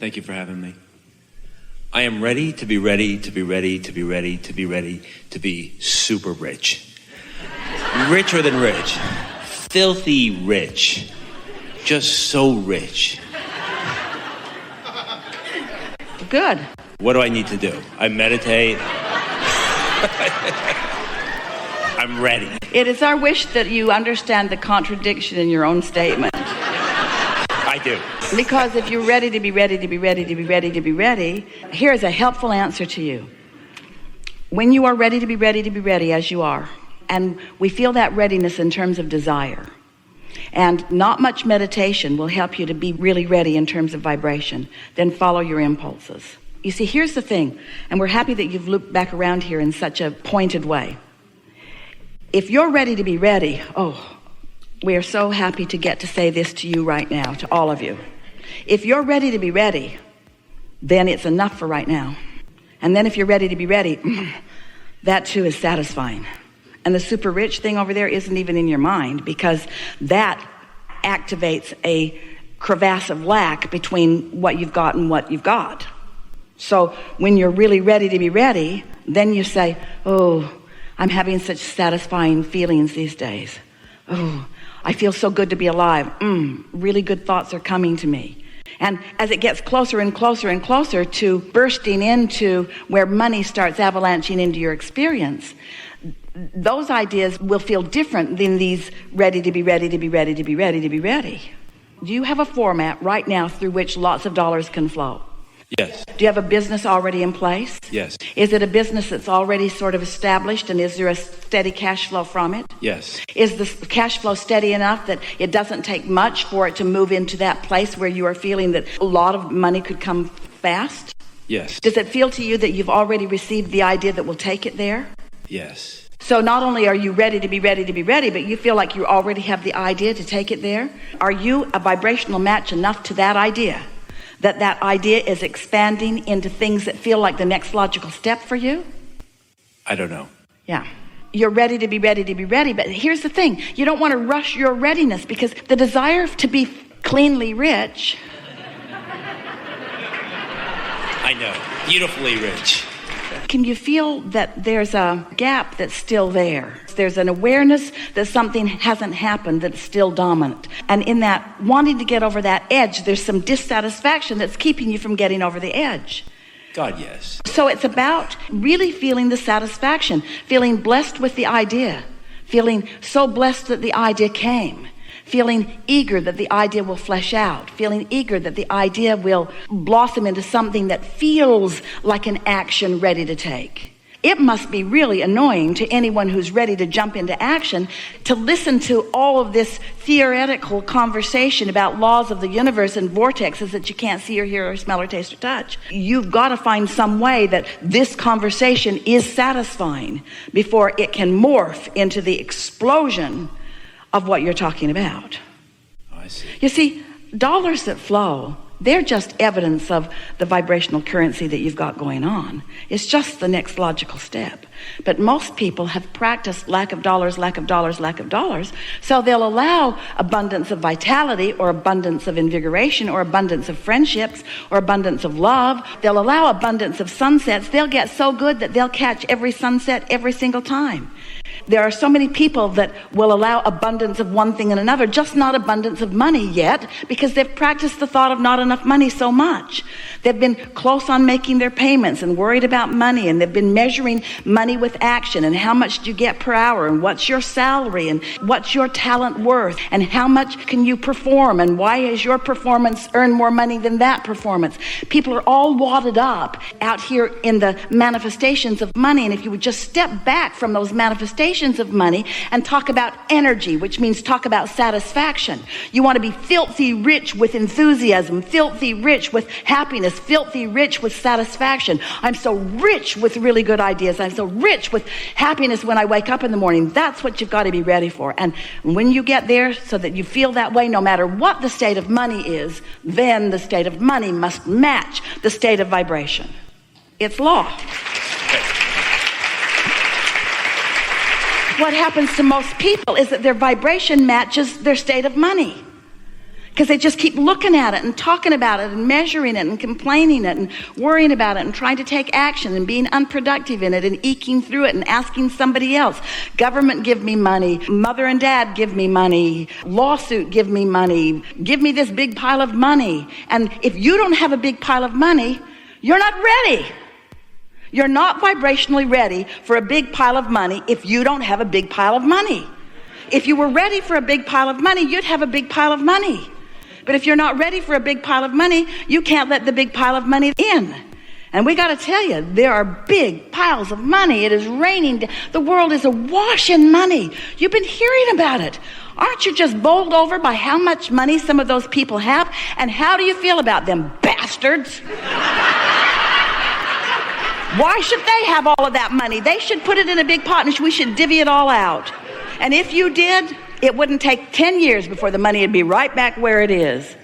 Thank you for having me. I am ready to be ready to be ready to be ready to be ready to be super rich. Richer than rich. Filthy rich. Just so rich. Good. What do I need to do? I meditate. I'm ready. It is our wish that you understand the contradiction in your own statement. I do. Because if you're ready to be ready to be ready to be ready to be ready, here's a helpful answer to you. When you are ready to be ready to be ready, as you are, and we feel that readiness in terms of desire, and not much meditation will help you to be really ready in terms of vibration, then follow your impulses. You see, here's the thing, and we're happy that you've looped back around here in such a pointed way. If you're ready to be ready, we are so happy to get to say this to you right now, to all of you. If you're ready to be ready, then it's enough for right now. And then if you're ready to be ready, that too is satisfying. And the super rich thing over there isn't even in your mind, because that activates a crevasse of lack between what you've got and what you've got. So when you're really ready to be ready, then you say, I'm having such satisfying feelings these days. I feel so good to be alive. Really good thoughts are coming to me. And as it gets closer and closer and closer to bursting into where money starts avalanching into your experience, those ideas will feel different than these ready to be ready to be ready to be ready to be ready. Do you have a format right now through which lots of dollars can flow? Yes. Do you have a business already in place? Yes. Is it a business that's already sort of established, and is there a steady cash flow from it? Yes. Is the cash flow steady enough that it doesn't take much for it to move into that place where you are feeling that a lot of money could come fast? Yes. Does it feel to you that you've already received the idea that will take it there? Yes. So not only are you ready to be ready to be ready, but you feel like you already have the idea to take it there? Are you a vibrational match enough to that idea? That idea is expanding into things that feel like the next logical step for you? I don't know. Yeah. You're ready to be ready to be ready, but here's the thing. You don't want to rush your readiness, because the desire to be cleanly rich... I know. Beautifully rich. Can you feel that there's a gap that's still there? There's an awareness that something hasn't happened that's still dominant. And in that wanting to get over that edge, there's some dissatisfaction that's keeping you from getting over the edge. God, yes. So it's about really feeling the satisfaction, feeling blessed with the idea, feeling so blessed that the idea came, feeling eager that the idea will flesh out, feeling eager that the idea will blossom into something that feels like an action ready to take. It must be really annoying to anyone who's ready to jump into action to listen to all of this theoretical conversation about laws of the universe and vortexes that you can't see or hear or smell or taste or touch. You've got to find some way that this conversation is satisfying before it can morph into the explosion of what you're talking about. Oh, I see. You see, dollars that flow, they're just evidence of the vibrational currency that you've got going on. It's just the next logical step. But most people have practiced lack of dollars, lack of dollars, lack of dollars, so they'll allow abundance of vitality or abundance of invigoration or abundance of friendships or abundance of love. They'll allow abundance of sunsets. They'll get so good that they'll catch every sunset every single time. There are so many people that will allow abundance of one thing and another, just not abundance of money yet, because they've practiced the thought of not enough money so much. They've been close on making their payments and worried about money, and they've been measuring money with action and how much do you get per hour and what's your salary and what's your talent worth and how much can you perform and why is your performance earn more money than that performance. People are all wadded up out here in the manifestations of money, and if you would just step back from those manifestations of money and talk about energy, which means talk about satisfaction. You want to be filthy rich with enthusiasm, filthy rich with happiness, filthy rich with satisfaction. I'm so rich with really good ideas. I'm so rich with happiness when I wake up in the morning. That's what you've got to be ready for. And when you get there so that you feel that way, no matter what the state of money is, then the state of money must match the state of vibration. It's law. What happens to most people is that their vibration matches their state of money. Because they just keep looking at it and talking about it and measuring it and complaining it and worrying about it and trying to take action and being unproductive in it and eking through it and asking somebody else. Government, give me money. Mother and dad, give me money. Lawsuit, give me money. Give me this big pile of money. And if you don't have a big pile of money, you're not ready. You're not vibrationally ready for a big pile of money if you don't have a big pile of money. If you were ready for a big pile of money, you'd have a big pile of money. But if you're not ready for a big pile of money, you can't let the big pile of money in. And we got to tell you, there are big piles of money. It is raining. The world is awash in money. You've been hearing about it. Aren't you just bowled over by how much money some of those people have? And how do you feel about them bastards? Why should they have all of that money? They should put it in a big pot and we should divvy it all out. And if you did, it wouldn't take 10 years before the money would be right back where it is.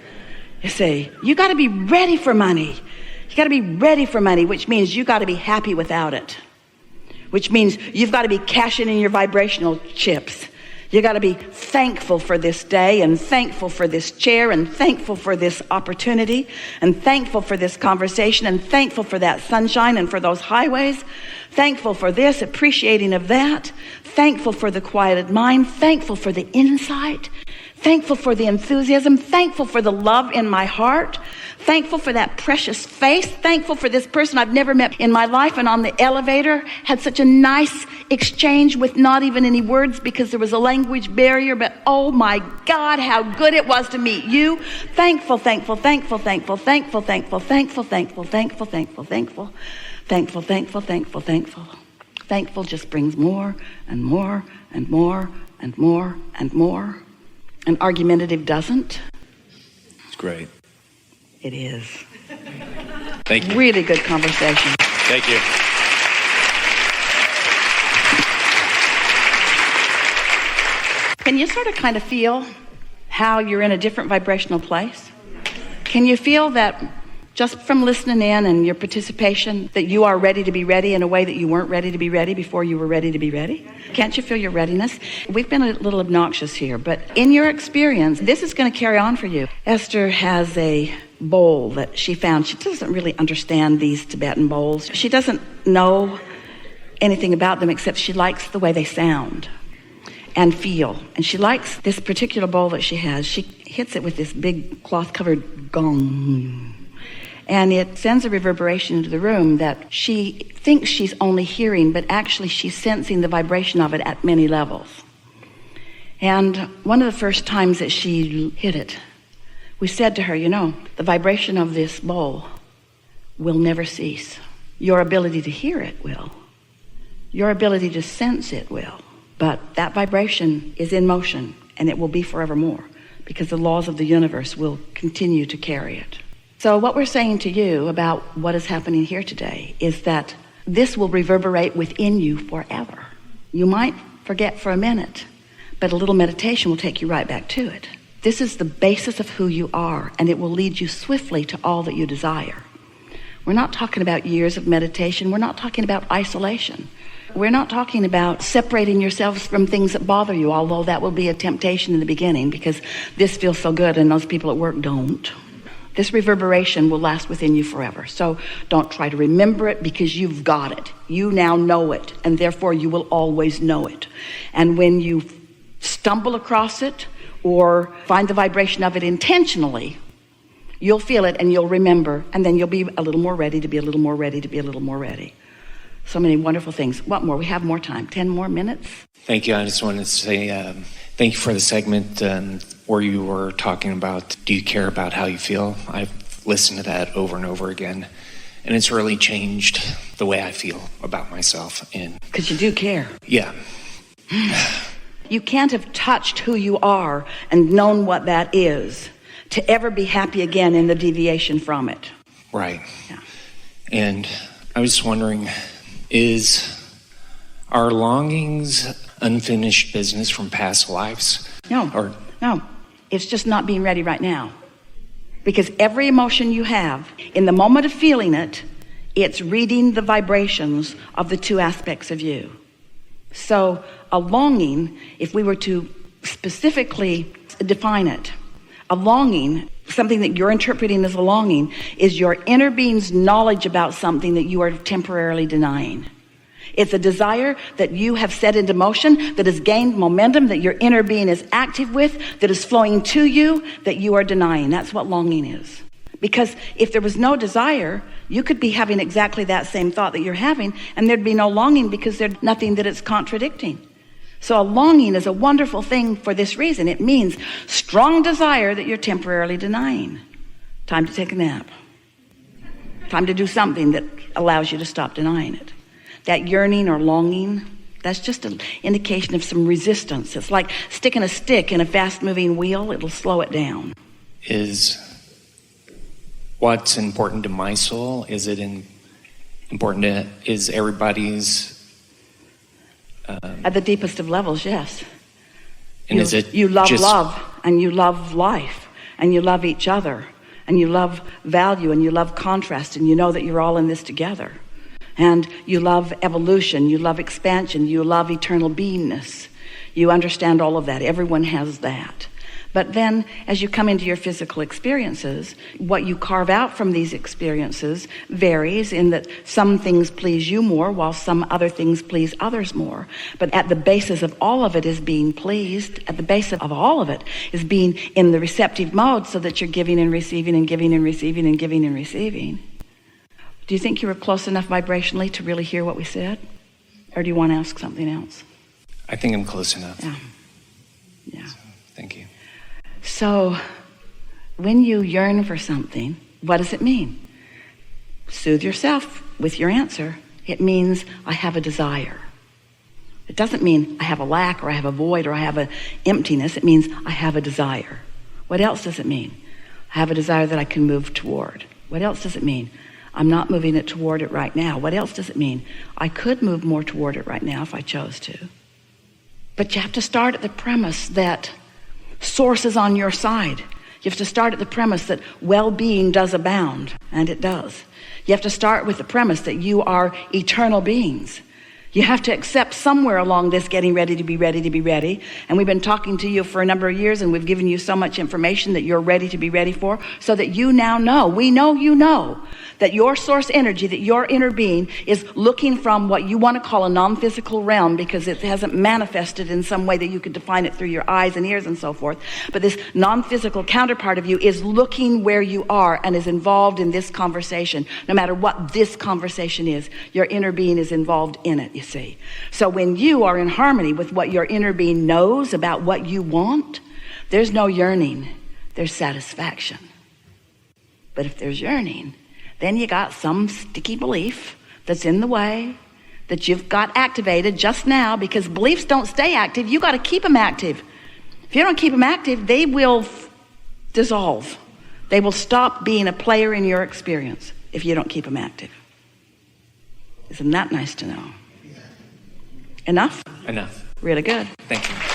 You see, you got to be ready for money. You got to be ready for money, which means you got to be happy without it. Which means you've got to be cashing in your vibrational chips. You got to be thankful for this day and thankful for this chair and thankful for this opportunity and thankful for this conversation and thankful for that sunshine and for those highways. Thankful for this, appreciating of that. Thankful for the quieted mind. Thankful for the insight. Thankful for the enthusiasm. Thankful for the love in my heart. Thankful for that precious face. Thankful for this person I've never met in my life and on the elevator had such a nice exchange with not even any words because there was a language barrier, but oh my God, how good it was to meet you. Thankful, thankful, thankful, thankful, thankful, thankful, thankful, thankful, thankful, thankful, thankful, thankful, thankful, thankful, thankful. Thankful just brings more and more and more and more and more. And argumentative doesn't. It's great. It is. Thank you. Really good conversation. Thank you. Can you sort of kind of feel how you're in a different vibrational place? Can you feel that just from listening in and your participation that you are ready to be ready in a way that you weren't ready to be ready before you were ready to be ready? Can't you feel your readiness? We've been a little obnoxious here, but in your experience, this is going to carry on for you. Esther has a bowl that she found. She doesn't really understand these Tibetan bowls. She doesn't know anything about them except she likes the way they sound and feel. And she likes this particular bowl that she has. She hits it with this big cloth-covered gong. And it sends a reverberation into the room that she thinks she's only hearing, but actually she's sensing the vibration of it at many levels. And one of the first times that she hit it, we said to her, you know, the vibration of this bowl will never cease. Your ability to hear it will. Your ability to sense it will. But that vibration is in motion, and it will be forevermore, because the laws of the universe will continue to carry it. So what we're saying to you about what is happening here today is that this will reverberate within you forever. You might forget for a minute, but a little meditation will take you right back to it. This is the basis of who you are, and it will lead you swiftly to all that you desire. We're not talking about years of meditation. We're not talking about isolation. We're not talking about separating yourselves from things that bother you, although that will be a temptation in the beginning because this feels so good and those people at work don't. This reverberation will last within you forever. So don't try to remember it because you've got it. You now know it, and therefore you will always know it. And when you stumble across it or find the vibration of it intentionally, you'll feel it and you'll remember, and then you'll be a little more ready to be a little more ready to be a little more ready. So many wonderful things. What more? We have more time. 10 more minutes. Thank you. I just wanted to say thank you for the segment where you were talking about, do you care about how you feel? I've listened to that over and over again, and it's really changed the way I feel about myself. Because you do care. Yeah. You can't have touched who you are and known what that is to ever be happy again in the deviation from it. Right. Yeah. And I was just wondering, is our longings unfinished business from past lives? No. It's just not being ready right now. Because every emotion you have, in the moment of feeling it, it's reading the vibrations of the two aspects of you. So a longing, if we were to specifically define it, A longing, something that you're interpreting as a longing, is your inner being's knowledge about something that you are temporarily denying. It's a desire that you have set into motion, that has gained momentum, that your inner being is active with, that is flowing to you, that you are denying. That's what longing is. Because if there was no desire, you could be having exactly that same thought that you're having, and there'd be no longing because there's nothing that it's contradicting. So a longing is a wonderful thing for this reason. It means strong desire that you're temporarily denying. Time to take a nap. Time to do something that allows you to stop denying it. That yearning or longing, that's just an indication of some resistance. It's like sticking a stick in a fast-moving wheel. It'll slow it down. Is what's important to my soul? Is it important to, is everybody's... At the deepest of levels, yes. And is it you love just... love, and you love life, and you love each other, and you love value, and you love contrast, and you know that you're all in this together. And you love evolution, you love expansion, you love eternal beingness. You understand all of that. Everyone has that. But then as you come into your physical experiences, what you carve out from these experiences varies in that some things please you more while some other things please others more. But at the basis of all of it is being pleased. At the base of all of it is being in the receptive mode so that you're giving and receiving and giving and receiving and giving and receiving. Do you think you were close enough vibrationally to really hear what we said? Or do you want to ask something else? I think I'm close enough. Yeah. So, thank you. So when you yearn for something, what does it mean? Soothe yourself with your answer. It means I have a desire. It doesn't mean I have a lack or I have a void or I have an emptiness. It means I have a desire. What else does it mean? I have a desire that I can move toward. What else does it mean? I'm not moving it toward it right now. What else does it mean? I could move more toward it right now if I chose to. But you have to start at the premise that source is on your side. You have to start at the premise that well-being does abound, and it does. You have to start with the premise that you are eternal beings. You have to accept somewhere along this getting ready to be ready to be ready. And we've been talking to you for a number of years, and we've given you so much information that you're ready to be ready for, so that you now know, we know you know, that your source energy, that your inner being is looking from what you want to call a non-physical realm, because it hasn't manifested in some way that you could define it through your eyes and ears and so forth. But this non-physical counterpart of you is looking where you are and is involved in this conversation. No matter what this conversation is, your inner being is involved in it, you see. So when you are in harmony with what your inner being knows about what you want, there's no yearning, there's satisfaction. But if there's yearning, then you got some sticky belief that's in the way that you've got activated just now, because beliefs don't stay active. You got to keep them active. If you don't keep them active, they will dissolve. They will stop being a player in your experience if you don't keep them active. Isn't that nice to know? Enough? Enough. Really good. Thank you.